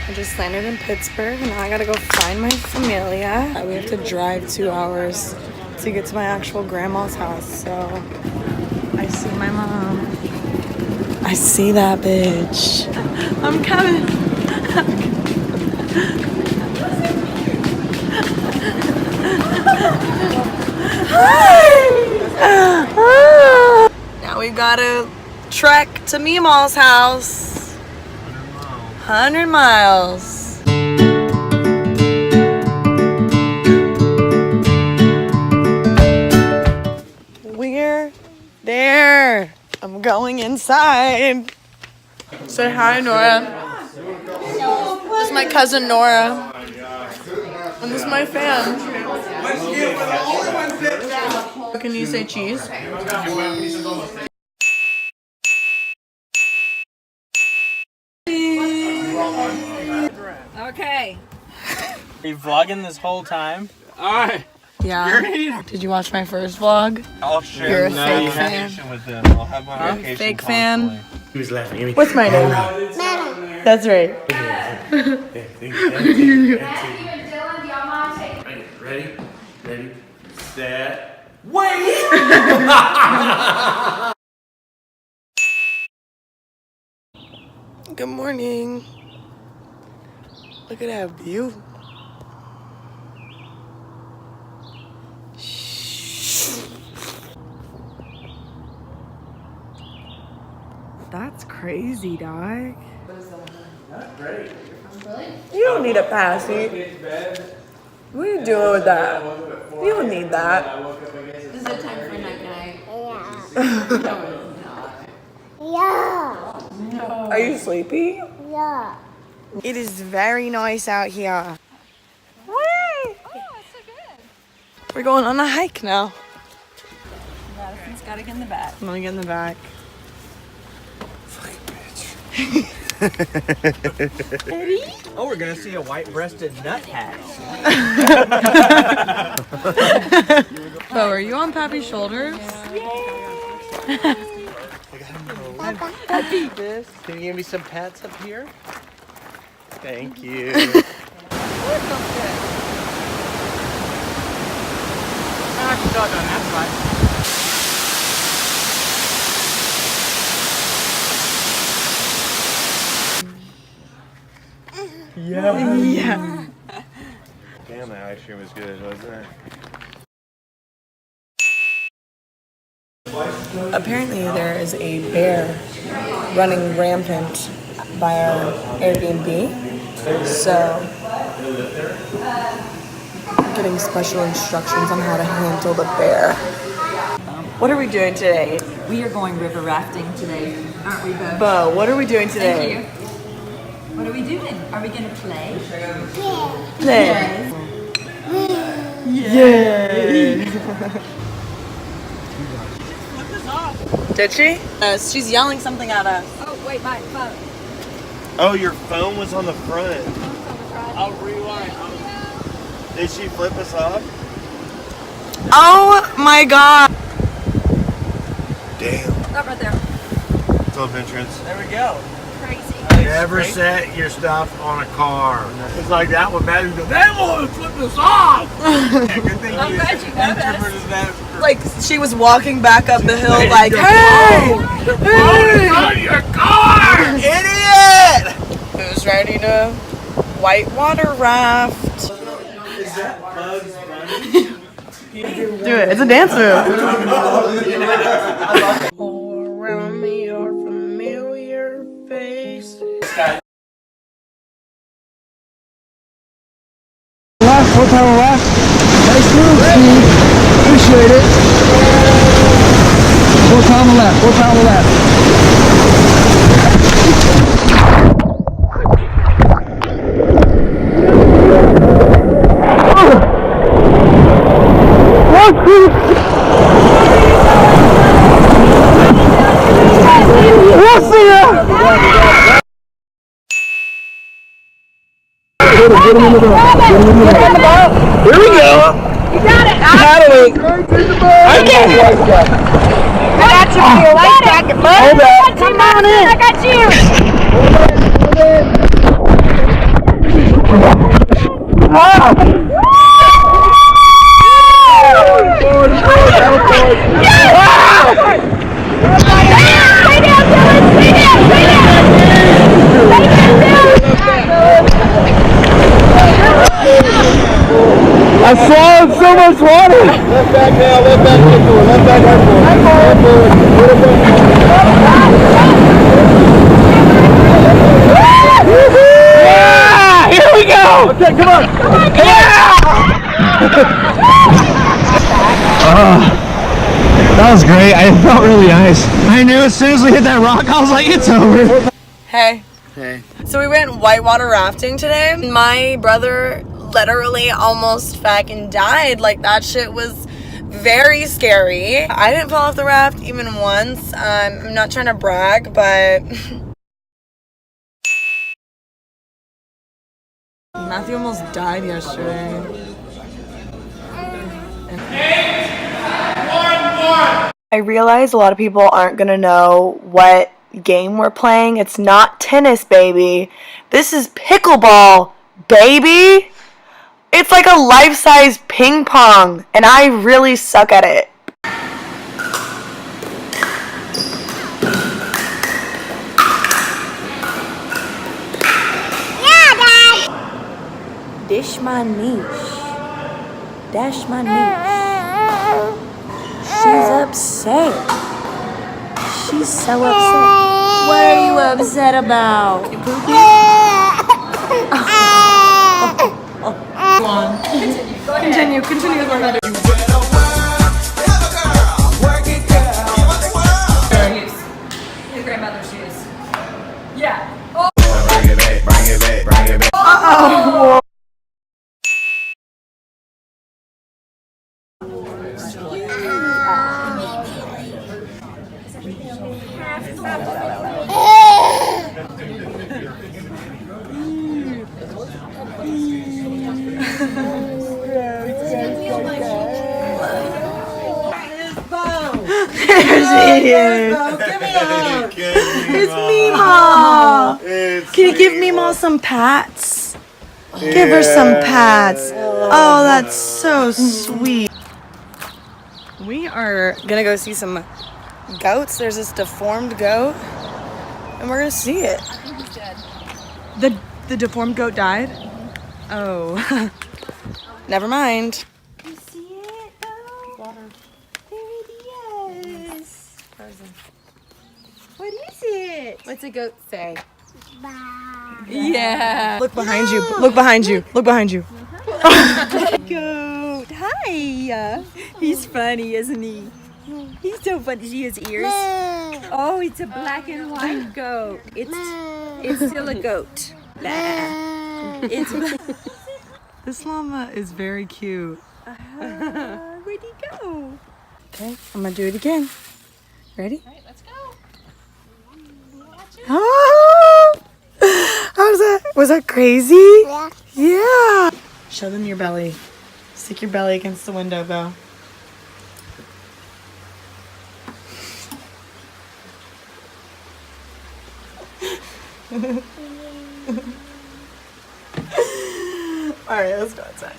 I just landed in Pittsburgh and now I gotta go find my familia. We have to drive 2 hours to get to my actual grandma's house. So I see my mom. I see that bitch. I'm coming. Hi! Now we gotta trek to Meemaw's house. 100 miles. We're there. I'm going inside. Say hi, Nora. This is my cousin Nora. And this is my fan. Can you say cheese? Okay. Are you vlogging this whole time? Alright. Yeah. Did you watch my first vlog? I'll share. You're a fake fan. With them. I'll have my I'm a fake fan. He was laughing. What's my name? Madison. That's right. Ready? Set. Wait! Good morning. Look at that view. That's crazy, dog. That's great. You don't need a passy. What are you doing with that? You don't need that. Is it time for night night? Yeah. Are you sleepy? Yeah. It is very nice out here. Whee! Oh, it's so good. We're going on a hike now. Madison's gotta get in the back. I'm gonna get in the back. Oh, we're gonna see a white-breasted nut hat. Oh, are you on Pappy's shoulders? Pappy! Can you give me some pats up here? Thank you. Yeah. Damn, that ice cream was good, wasn't it? Apparently there is a bear running rampant by our Airbnb. So I'm getting special instructions on how to handle the bear. What are we doing today? We are going river rafting today, aren't we, Bo? Bo, what are we doing today? Thank you. What are we doing? Are we gonna play? Play. Yay! Did she? She's yelling something at us. Oh, wait, my phone. Oh, your phone was on the front. I'll rewind. Did she flip us off? Oh my god! Damn. Stop right there. It's open entrance. There we go. Crazy. Never set your stuff on a car. It's like that one. Madison goes, they want to flip us off. Good thing I'm glad you know this. interpreted that. Like she was walking back up the hill like, hey! Hey! On your car! Idiot! Who's ready to whitewater raft? Is that Bugs Bunny? Do it. It's a dance move. All around me are familiar faces. Left, full time left. Nice move, Steve. Appreciate it. Full time left, full time left. We'll see ya! Get him in the boat. Get him in the boat. Here we go. You got it. Paddling. I got it. I got you for your life jacket, bud. Hold that. Come on in. I got you. I swallowed so much water! Left back now, left back into it, left back hard Yeah! Here we go! Okay, come on! Yeah! That was great. I felt really nice. I knew as soon as we hit that rock, I was like, it's over. Hey. Hey. So we went whitewater rafting today. My brother literally almost fucking died. Like, that shit was very scary. I didn't fall off the raft even once. I'm not trying to brag, but Matthew almost died yesterday. I realize a lot of people aren't gonna know what game we're playing. It's not tennis, baby. This is pickleball, baby. It's like a life-size ping pong, and I really suck at it. Yeah, Dad. Dish my niche. Dash my niche. She's upset. She's so upset. What are you upset about? You poopy? Continue with what we're gonna do. His grandmother's shoes. Yeah. Bring it back, bring it back, bring it back. Uh-oh. There she is. It's Mima. Can you give Mima some pats? Give her some pats. Oh, that's so sweet. We are gonna go see some goats. There's this deformed goat, and we're gonna see it. I think he's dead. The deformed goat died? Oh. Never mind. You see it? Oh. Water. There it is. Frozen. What is it? What's a goat say? Yeah. Look behind you. Look behind you. Look behind you. Goat. Hi. He's funny, isn't he? He's so funny. See his ears? Oh, it's a black and white goat. It's still a goat. It's This llama is very cute. where'd he go? Okay, I'm gonna do it again. Ready? All right, let's go. Oh! How was that? Was that crazy? Yeah. Yeah. Show them your belly. Stick your belly against the window, though. All right, let's go outside.